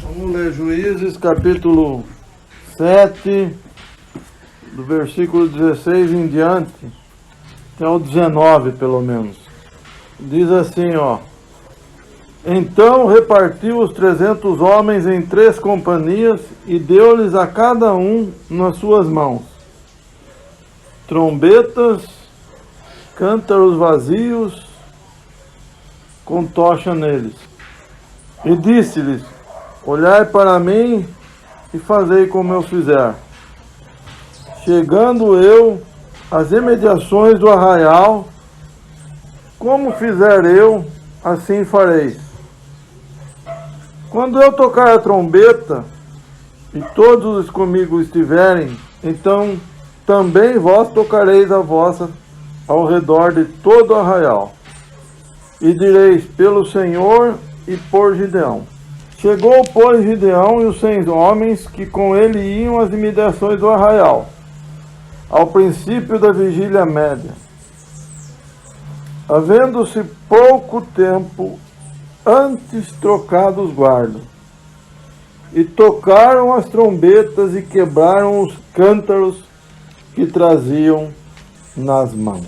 Vamos ler Juízes capítulo 7, do versículo 16 em diante, até o 19 pelo menos. Diz assim, ó: Então repartiu os 300 homens em 3 companhias e deu-lhes a cada um nas suas mãos trombetas, cântaros vazios, com tocha neles. E disse-lhes: Olhai para mim e fazei como eu fizer. Chegando eu às imediações do arraial, como fizer eu, assim fareis. Quando eu tocar a trombeta, e todos os comigo estiverem, então também vós tocareis a vossa ao redor de todo o arraial. E direis: pelo Senhor e por Gideão. Chegou, pois, Gideão e os 100 homens que com ele iam às imediações do arraial, ao princípio da vigília média. Havendo-se pouco tempo antes trocado os guardas, e tocaram as trombetas e quebraram os cântaros que traziam nas mãos.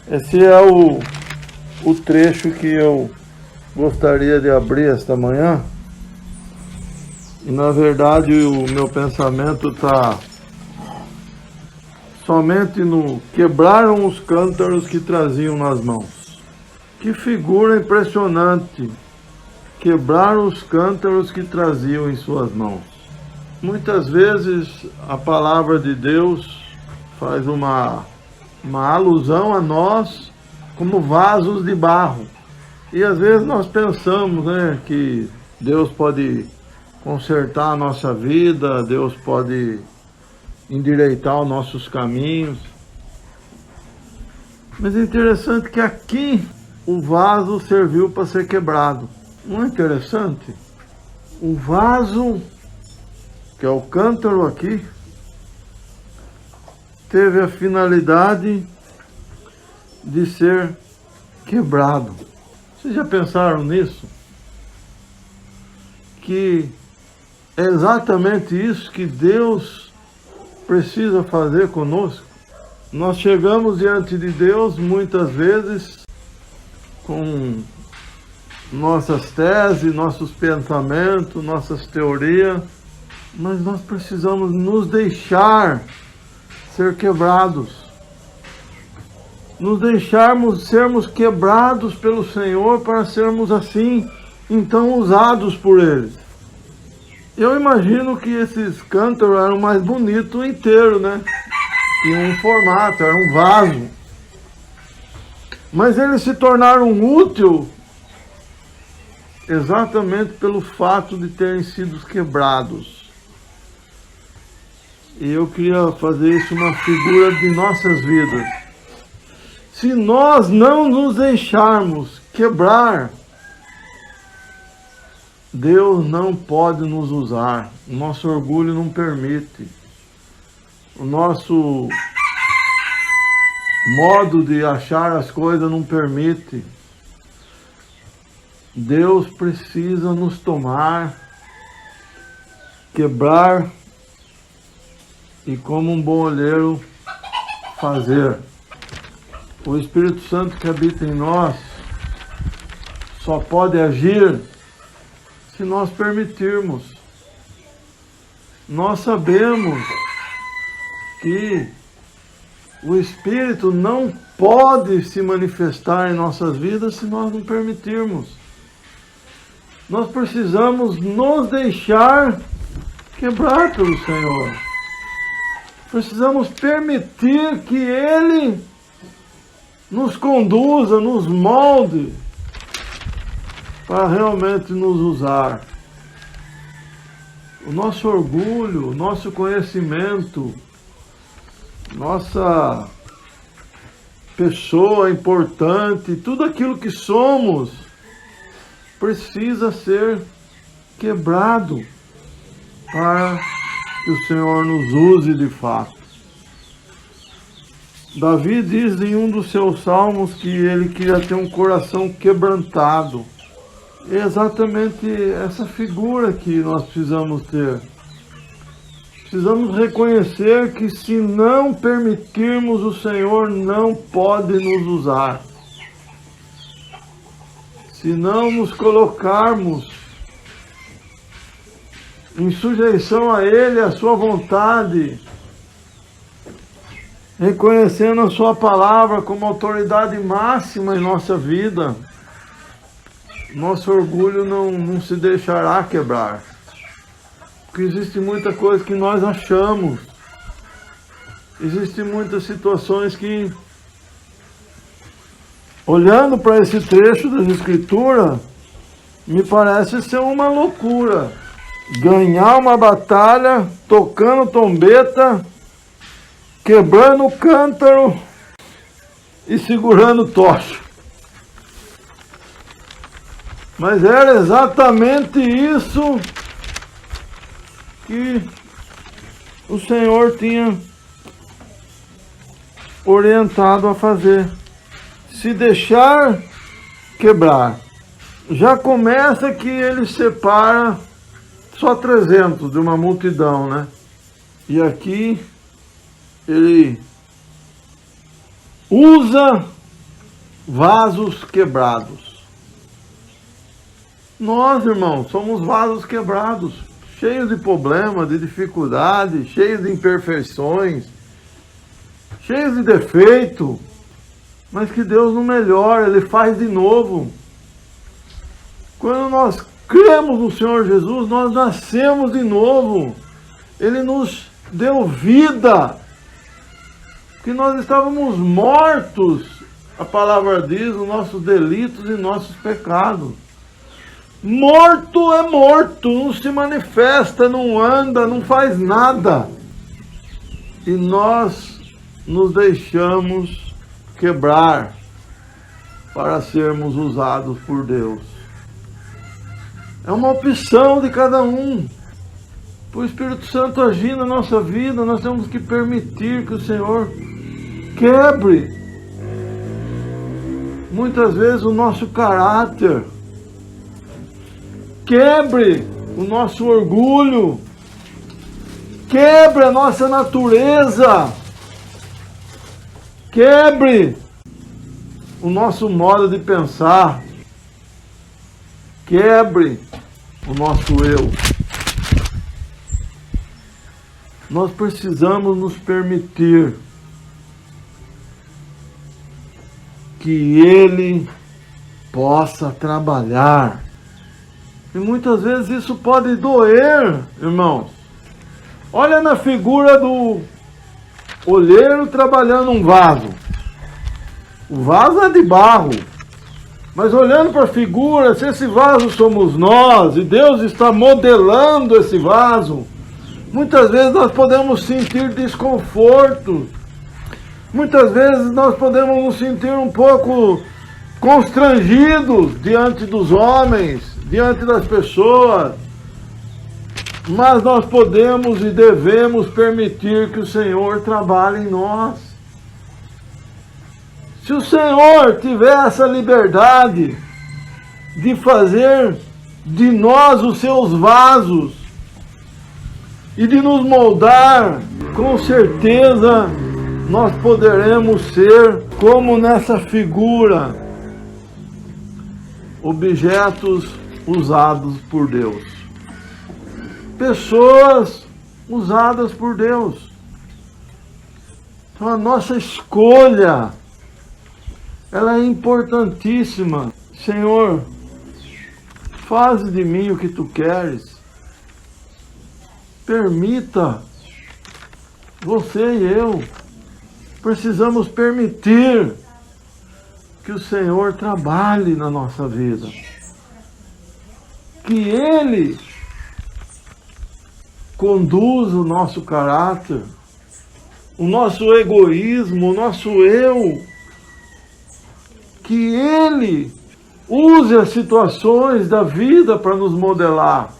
Esse é o trecho que eu gostaria de abrir esta manhã. E na verdade o meu pensamento está somente no quebraram os cântaros que traziam nas mãos. Que figura impressionante! Quebraram os cântaros que traziam em suas mãos. Muitas vezes a palavra de Deus faz uma alusão a nós como vasos de barro. E às vezes nós pensamos, que Deus pode consertar a nossa vida, Deus pode endireitar os nossos caminhos. Mas é interessante que aqui o vaso serviu para ser quebrado. Não é interessante? O vaso, que é o cântaro aqui, teve a finalidade de ser quebrado. Vocês já pensaram nisso? Que é exatamente isso que Deus precisa fazer conosco. Nós chegamos diante de Deus muitas vezes com nossas teses, nossos pensamentos, nossas teorias, mas nós precisamos nos deixar ser quebrados. Nos deixarmos sermos quebrados pelo Senhor para sermos assim, então usados por Ele. Eu imagino que esses cântaros eram mais bonitos inteiros, Tinham um formato, era um vaso. Mas eles se tornaram úteis exatamente pelo fato de terem sido quebrados. E eu queria fazer isso uma figura de nossas vidas. Se nós não nos deixarmos quebrar, Deus não pode nos usar. O nosso orgulho não permite. O nosso modo de achar as coisas não permite. Deus precisa nos tomar, quebrar e, como um bom olheiro, fazer. O Espírito Santo que habita em nós só pode agir se nós permitirmos. Nós sabemos que o Espírito não pode se manifestar em nossas vidas se nós não permitirmos. Nós precisamos nos deixar quebrar pelo Senhor. Precisamos permitir que Ele nos conduza, nos molde, para realmente nos usar. O nosso orgulho, o nosso conhecimento, nossa pessoa importante, tudo aquilo que somos, precisa ser quebrado para que o Senhor nos use de fato. Davi diz em um dos seus salmos que ele queria ter um coração quebrantado. É exatamente essa figura que nós precisamos ter. Precisamos reconhecer que se não permitirmos, o Senhor não pode nos usar. Se não nos colocarmos em sujeição a Ele, a sua vontade, reconhecendo a sua palavra como autoridade máxima em nossa vida, nosso orgulho não se deixará quebrar. Porque existe muita coisa que nós achamos. Existem muitas situações que, olhando para esse trecho das Escrituras, me parece ser uma loucura. Ganhar uma batalha, tocando trombeta, quebrando o cântaro e segurando tocha. Mas era exatamente isso que o Senhor tinha orientado a fazer. Se deixar quebrar. Já começa que ele separa só 300 de uma multidão, né? E aqui ele usa vasos quebrados. Nós, irmãos, somos vasos quebrados, cheios de problemas, de dificuldades, cheios de imperfeições, cheios de defeito, mas que Deus não melhora, Ele faz de novo. Quando nós cremos no Senhor Jesus, nós nascemos de novo. Ele nos deu vida, que nós estávamos mortos, a palavra diz, nos nossos delitos e nossos pecados. Morto é morto, não se manifesta, não anda, não faz nada. E nós nos deixamos quebrar para sermos usados por Deus. É uma opção de cada um. Para o Espírito Santo agir na nossa vida, nós temos que permitir que o Senhor quebre muitas vezes o nosso caráter, quebre o nosso orgulho, quebre a nossa natureza, quebre o nosso modo de pensar, quebre o nosso eu. Nós precisamos nos permitir que Ele possa trabalhar. E muitas vezes isso pode doer, irmãos. Olha na figura do olheiro trabalhando um vaso. O vaso é de barro. Mas olhando para a figura, se esse vaso somos nós, e Deus está modelando esse vaso, muitas vezes nós podemos sentir desconforto. Muitas vezes nós podemos nos sentir um pouco constrangidos diante dos homens, diante das pessoas. Mas nós podemos e devemos permitir que o Senhor trabalhe em nós. Se o Senhor tiver essa liberdade de fazer de nós os seus vasos e de nos moldar, com certeza nós poderemos ser, como nessa figura, objetos usados por Deus. Pessoas usadas por Deus. Então a nossa escolha, ela é importantíssima. Senhor, faz de mim o que Tu queres. Permita. Você e eu precisamos permitir que o Senhor trabalhe na nossa vida. Que Ele conduza o nosso caráter, o nosso egoísmo, o nosso eu. Que Ele use as situações da vida para nos modelar.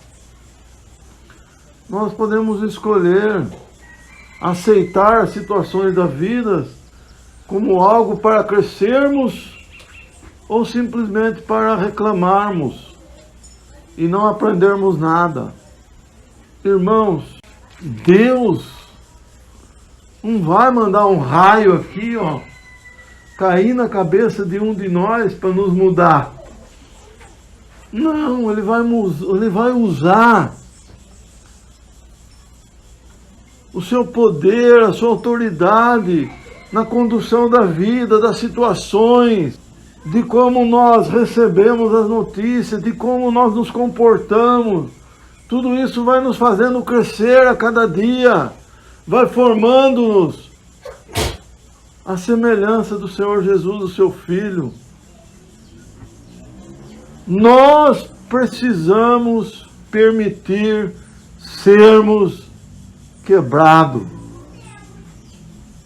Nós podemos escolher aceitar as situações da vida como algo para crescermos ou simplesmente para reclamarmos e não aprendermos nada. Irmãos, Deus não vai mandar um raio aqui, ó, cair na cabeça de um de nós para nos mudar. Não, Ele vai usar o seu poder, a sua autoridade na condução da vida, das situações, de como nós recebemos as notícias, de como nós nos comportamos. Tudo isso vai nos fazendo crescer a cada dia, vai formando-nos à semelhança do Senhor Jesus, o seu Filho. Nós precisamos permitir sermos quebrados.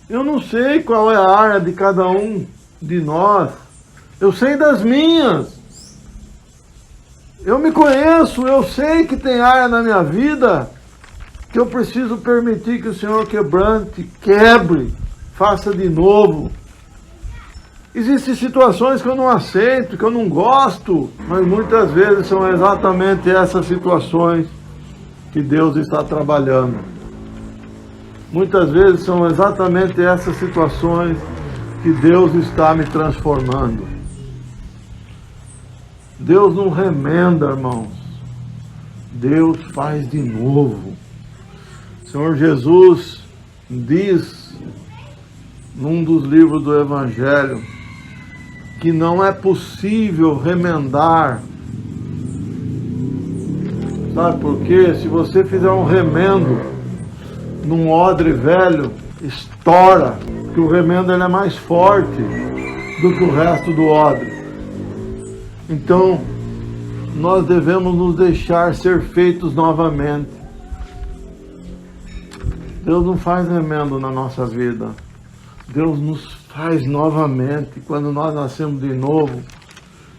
Eu não sei qual é a área de cada um de nós. Eu sei das minhas. Eu me conheço, eu sei que tem área na minha vida que eu preciso permitir que o Senhor quebrante, quebre, faça de novo. Existem situações que eu não aceito, que eu não gosto, mas muitas vezes são exatamente essas situações que Deus está trabalhando. Muitas vezes são exatamente essas situações que Deus está me transformando. Deus não remenda, irmãos. Deus faz de novo. O Senhor Jesus diz, num dos livros do Evangelho, que não é possível remendar. Sabe por quê? Se você fizer um remendo num odre velho, estoura, porque o remendo ele é mais forte do que o resto do odre. Então, nós devemos nos deixar ser feitos novamente. Deus não faz remendo na nossa vida. Deus nos faz novamente. Quando nós nascemos de novo,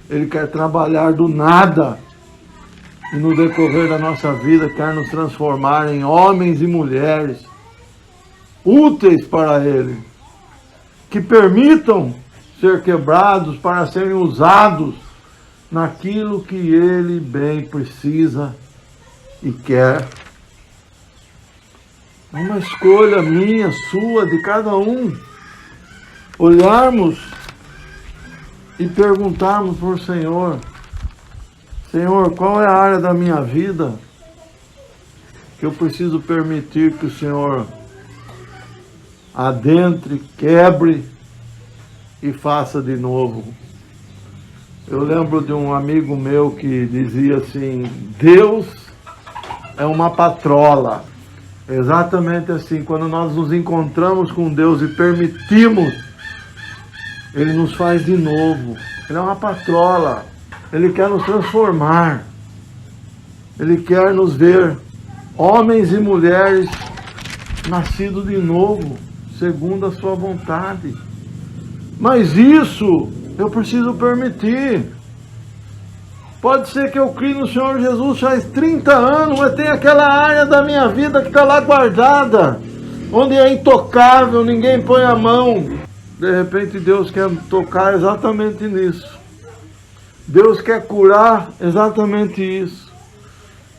Ele quer trabalhar do nada. E no decorrer da nossa vida, quer nos transformar em homens e mulheres úteis para Ele. Que permitam ser quebrados para serem usados naquilo que Ele bem precisa e quer. É uma escolha minha, sua, de cada um. Olharmos e perguntarmos para o Senhor: Senhor, qual é a área da minha vida que eu preciso permitir que o Senhor adentre, quebre e faça de novo? Eu lembro de um amigo meu que dizia assim: Deus é uma patrola. Exatamente assim, quando nós nos encontramos com Deus e permitimos, Ele nos faz de novo. Ele é uma patrola. Ele quer nos transformar. Ele quer nos ver homens e mulheres nascidos de novo, segundo a sua vontade. Mas isso eu preciso permitir. Pode ser que eu crie no Senhor Jesus faz 30 anos, mas tem aquela área da minha vida que está lá guardada, onde é intocável, ninguém põe a mão. De repente Deus quer tocar exatamente nisso. Deus quer curar exatamente isso.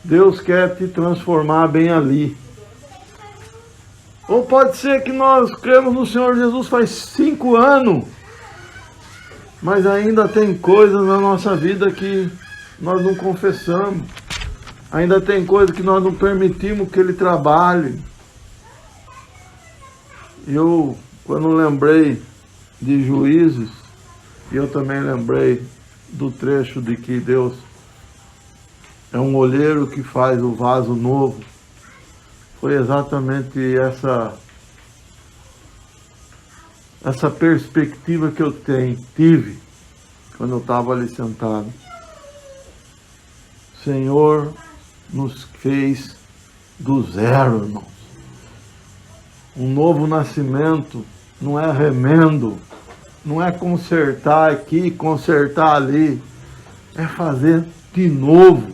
Deus quer te transformar bem ali. Ou pode ser que nós cremos no Senhor Jesus faz 5 anos, mas ainda tem coisas na nossa vida que nós não confessamos. Ainda tem coisas que nós não permitimos que Ele trabalhe. Eu, quando lembrei de Juízes, eu também lembrei do trecho de que Deus é um olheiro que faz o vaso novo. Foi exatamente essa perspectiva que eu tive quando eu estava ali sentado. O Senhor nos fez do zero, irmãos. Um novo nascimento não é remendo, não é consertar aqui, consertar ali, é fazer de novo.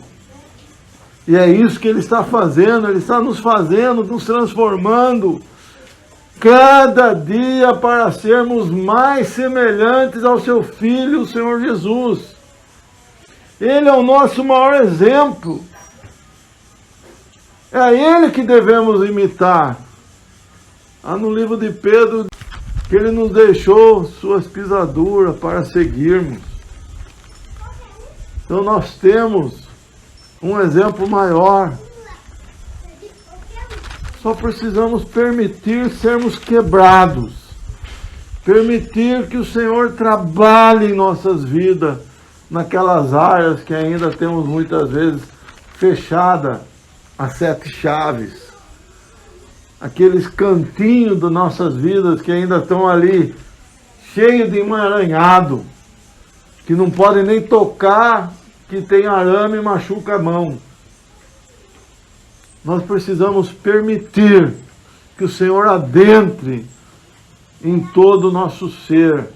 E é isso que Ele está fazendo, Ele está nos fazendo, nos transformando, cada dia para sermos mais semelhantes ao Seu Filho, o Senhor Jesus. Ele é o nosso maior exemplo. É a Ele que devemos imitar. No livro de Pedro, que Ele nos deixou suas pisaduras para seguirmos. Então nós temos um exemplo maior. Só precisamos permitir sermos quebrados. Permitir que o Senhor trabalhe em nossas vidas, naquelas áreas que ainda temos muitas vezes fechada a 7 chaves. Aqueles cantinhos das nossas vidas que ainda estão ali, cheios de emaranhado, que não podem nem tocar, que tem arame e machuca a mão. Nós precisamos permitir que o Senhor adentre em todo o nosso ser,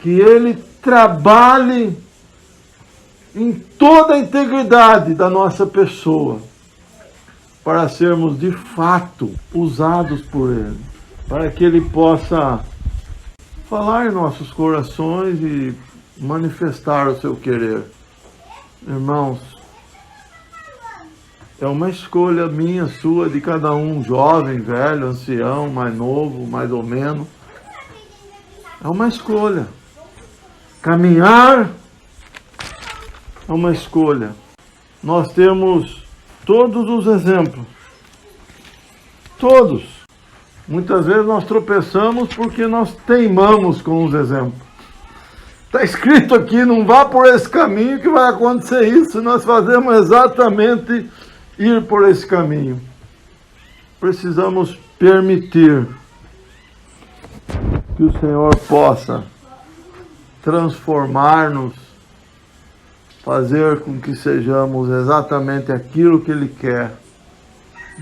que Ele trabalhe em toda a integridade da nossa pessoa, para sermos de fato usados por Ele, para que Ele possa falar em nossos corações e manifestar o seu querer. Irmãos, é uma escolha minha, sua, de cada um, jovem, velho, ancião, mais novo, mais ou menos. É uma escolha. Caminhar é uma escolha. Nós temos todos os exemplos. Todos. Muitas vezes nós tropeçamos porque nós teimamos com os exemplos. Está escrito aqui, não vá por esse caminho que vai acontecer isso. Nós fazemos exatamente ir por esse caminho. Precisamos permitir que o Senhor possa transformar-nos, fazer com que sejamos exatamente aquilo que Ele quer,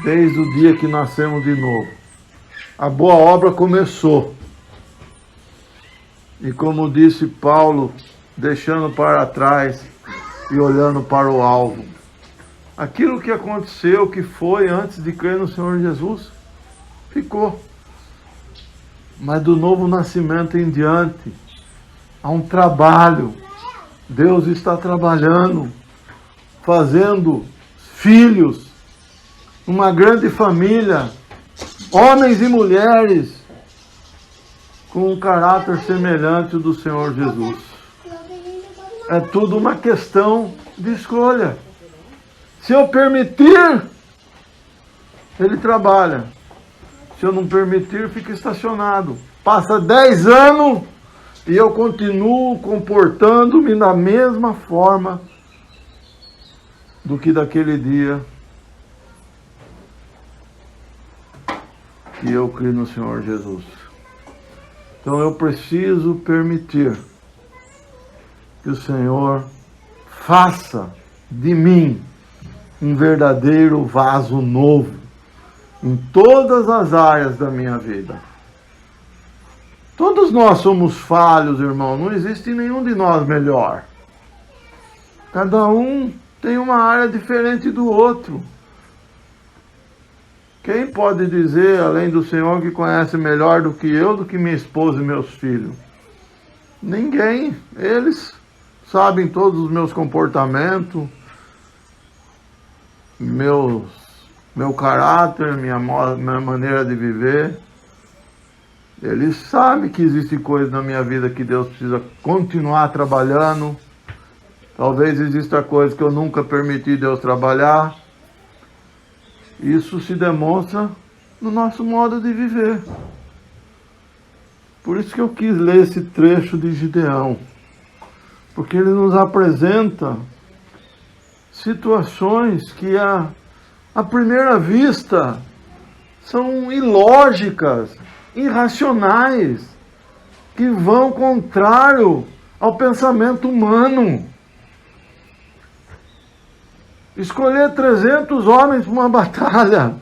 desde o dia que nascemos de novo. A boa obra começou. E como disse Paulo, deixando para trás e olhando para o alvo. Aquilo que aconteceu, que foi antes de crer no Senhor Jesus, ficou. Mas do novo nascimento em diante, há um trabalho. Deus está trabalhando, fazendo filhos, uma grande família, homens e mulheres, com um caráter semelhante ao do Senhor Jesus. É tudo uma questão de escolha. Se eu permitir, Ele trabalha. Se eu não permitir, fica estacionado. Passa 10 anos e eu continuo comportando-me da mesma forma do que daquele dia que eu criei no Senhor Jesus. Então eu preciso permitir que o Senhor faça de mim um verdadeiro vaso novo em todas as áreas da minha vida. Todos nós somos falhos, irmão. Não existe nenhum de nós melhor. Cada um tem uma área diferente do outro. Quem pode dizer, além do Senhor, que conhece melhor do que eu, do que minha esposa e meus filhos? Ninguém. Eles sabem todos os meus comportamentos, meu caráter, minha maneira de viver. Eles sabem que existe coisa na minha vida que Deus precisa continuar trabalhando. Talvez exista coisa que eu nunca permiti Deus trabalhar. Isso se demonstra no nosso modo de viver. Por isso que eu quis ler esse trecho de Gideão. Porque ele nos apresenta situações que à primeira vista são ilógicas, irracionais, que vão contrário ao pensamento humano. Escolher 300 homens para uma batalha.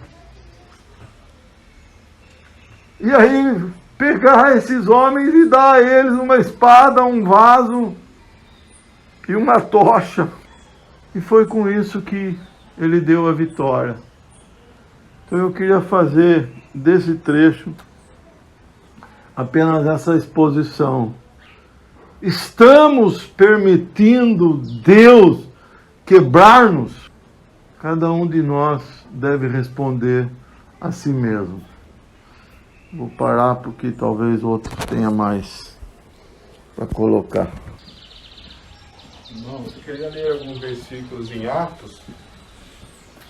E aí pegar esses homens e dar a eles uma espada, um vaso e uma tocha. E foi com isso que ele deu a vitória. Então eu queria fazer desse trecho apenas essa exposição Estamos permitindo Deus quebrar-nos? Cada um de nós deve responder a si mesmo. Vou parar porque talvez outros tenham mais para colocar. Não, eu queria ler alguns versículos em Atos,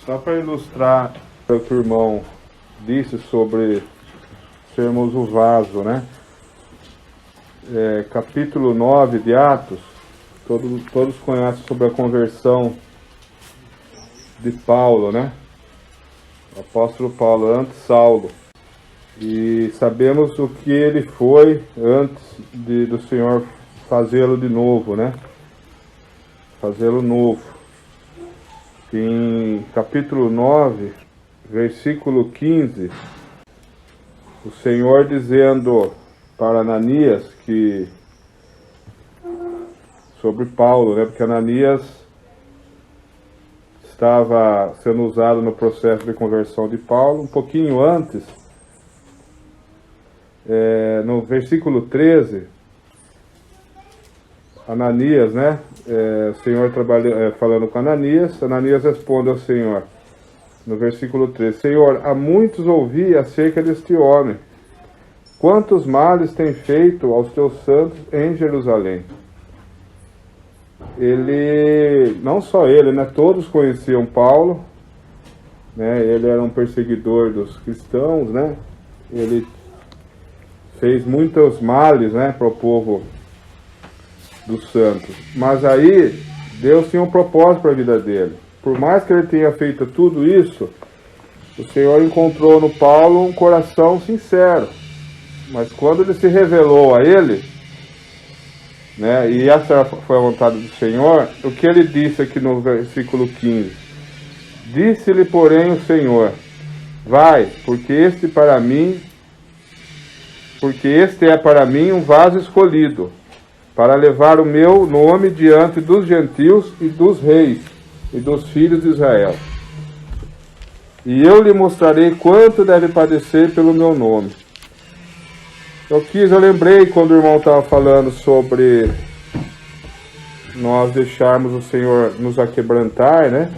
só para ilustrar o que o irmão disse sobre sermos o vaso, né? Capítulo 9 de Atos, todos conhecem sobre a conversão de Paulo, né? O apóstolo Paulo, antes Saulo. E sabemos o que ele foi antes do Senhor fazê-lo de novo, né? Fazê-lo novo. Em capítulo 9, versículo 15, o Senhor dizendo para Ananias que sobre Paulo, né? Porque Ananias estava sendo usado no processo de conversão de Paulo. Um pouquinho antes, no versículo 13, Ananias, né? O Senhor falando com Ananias, Ananias responde ao Senhor, no versículo 13, Senhor, há muitos ouvi acerca deste homem, quantos males tem feito aos teus santos em Jerusalém. Ele, não só ele, né? Todos conheciam Paulo, né? Ele era um perseguidor dos cristãos, né? Ele fez muitos males, né, para o povo dos santos. Mas aí, Deus tinha um propósito para a vida dele. Por mais que ele tenha feito tudo isso, o Senhor encontrou no Paulo um coração sincero. Mas quando ele se revelou a ele, né, e essa foi a vontade do Senhor, o que ele disse aqui no versículo 15? Disse-lhe, porém, o Senhor, vai, porque este é para mim um vaso escolhido, para levar o meu nome diante dos gentios e dos reis e dos filhos de Israel. E eu lhe mostrarei quanto deve padecer pelo meu nome. Eu lembrei quando o irmão estava falando sobre nós deixarmos o Senhor nos aquebrantar, né?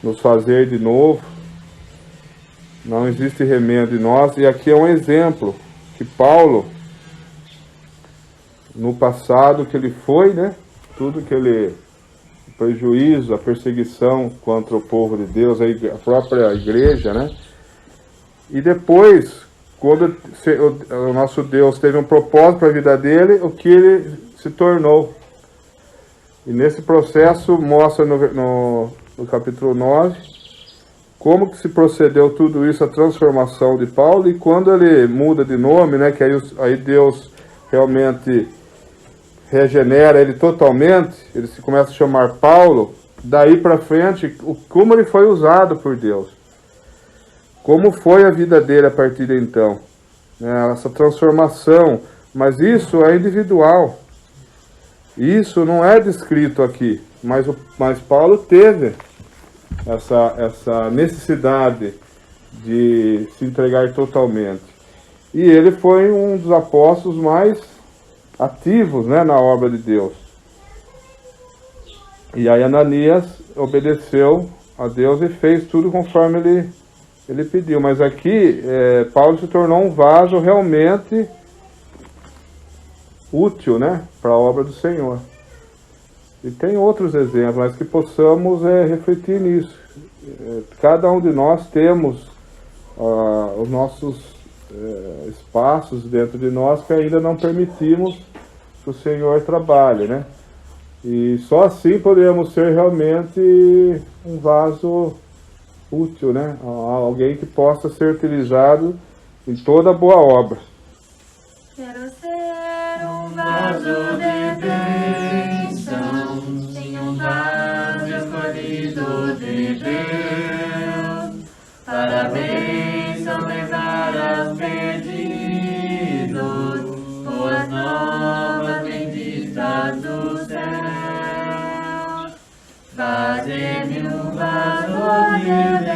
Nos fazer de novo. Não existe remendo em nós. E aqui é um exemplo que Paulo, no passado que ele foi, né? Tudo que ele, o prejuízo, a perseguição contra o povo de Deus, a própria igreja, né? E depois, quando o nosso Deus teve um propósito para a vida dele, o que ele se tornou. E nesse processo mostra no capítulo 9, como que se procedeu tudo isso, a transformação de Paulo, e quando ele muda de nome, né, que aí Deus realmente regenera ele totalmente, ele se começa a chamar Paulo, daí para frente, como ele foi usado por Deus. Como foi a vida dele a partir de então, né, essa transformação, mas isso é individual, isso não é descrito aqui, mas Paulo teve essa necessidade de se entregar totalmente, e ele foi um dos apóstolos mais ativos, né, na obra de Deus. E aí Ananias obedeceu a Deus e fez tudo conforme ele pediu. Mas aqui, Paulo se tornou um vaso realmente útil, né, para a obra do Senhor. E tem outros exemplos, mas que possamos refletir nisso. Cada um de nós temos os nossos espaços dentro de nós que ainda não permitimos que o Senhor trabalhe, né? E só assim podemos ser realmente um vaso útil, né? Alguém que possa ser utilizado em toda boa obra. Quero ser um vaso de bênção, sim, um vaso escolhido de Deus, para a bênção levar aos perdidos, boas novas benditas do céu. Fazer-me um vaso de